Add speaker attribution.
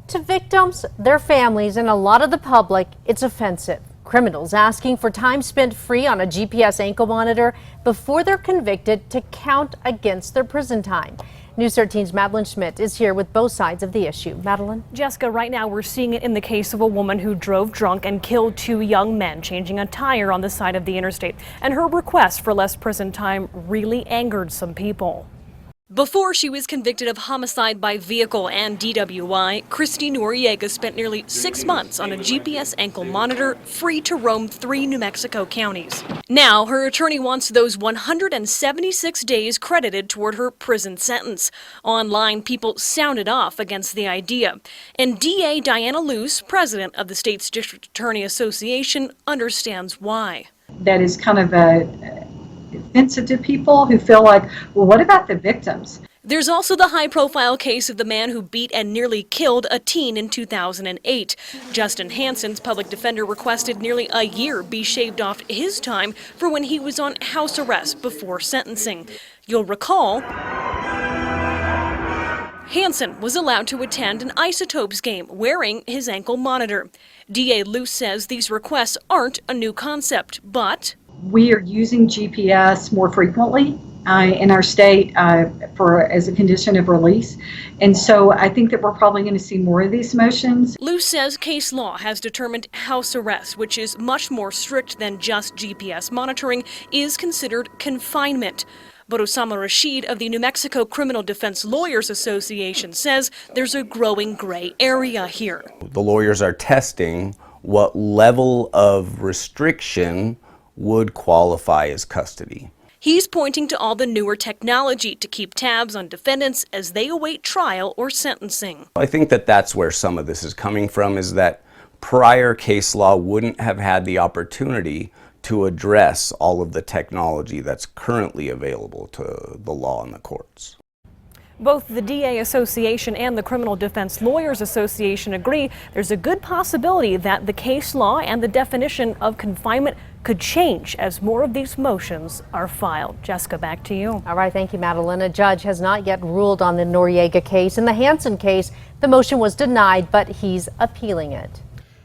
Speaker 1: To victims, their families, and a lot of the public, it's offensive. Criminals asking for time spent free on a GPS ankle monitor before they're convicted to count against their prison time. News 13's Madeline Schmidt is here with both sides of the issue. Madeline?
Speaker 2: Jessica, right now we're seeing it in the case of a woman who drove drunk and killed two young men changing a tire on the side of the interstate. And her request for less prison time really angered some people. Before she was convicted of homicide by vehicle and DWI, Christy Noriega spent nearly 6 months on a GPS ankle monitor, free to roam 3 New Mexico counties. Now, her attorney wants those 176 days credited toward her prison sentence. Online, people sounded off against the idea. And DA Diana Luce, president of the state's District Attorney Association, understands why.
Speaker 3: That is kind of offensive to people who feel like, well, what about the victims?
Speaker 2: There's also the high-profile case of the man who beat and nearly killed a teen in 2008. Justin Hansen's public defender requested nearly a year be shaved off his time for when he was on house arrest before sentencing. You'll recall, Hansen was allowed to attend an Isotopes game wearing his ankle monitor. DA Luce says these requests aren't a new concept, but
Speaker 3: we are using GPS more frequently in our state as a condition of release. And so I think that we're probably going to see more of these motions.
Speaker 2: Luce says case law has determined house arrest, which is much more strict than just GPS monitoring, is considered confinement. But Osama Rashid of the New Mexico Criminal Defense Lawyers Association says there's a growing gray area here.
Speaker 4: The lawyers are testing what level of restriction would qualify as custody.
Speaker 2: He's pointing to all the newer technology to keep tabs on defendants as they await trial or sentencing.
Speaker 4: I think that that's where some of this is coming from, is that prior case law wouldn't have had the opportunity to address all of the technology that's currently available to the law and the courts.
Speaker 2: Both the DA Association and the Criminal Defense Lawyers Association agree there's a good possibility that the case law and the definition of confinement could change as more of these motions are filed. Jessica, back to you.
Speaker 1: All right, thank you, Madeline. A judge has not yet ruled on the Noriega case. In the Hansen case, the motion was denied, but he's appealing it.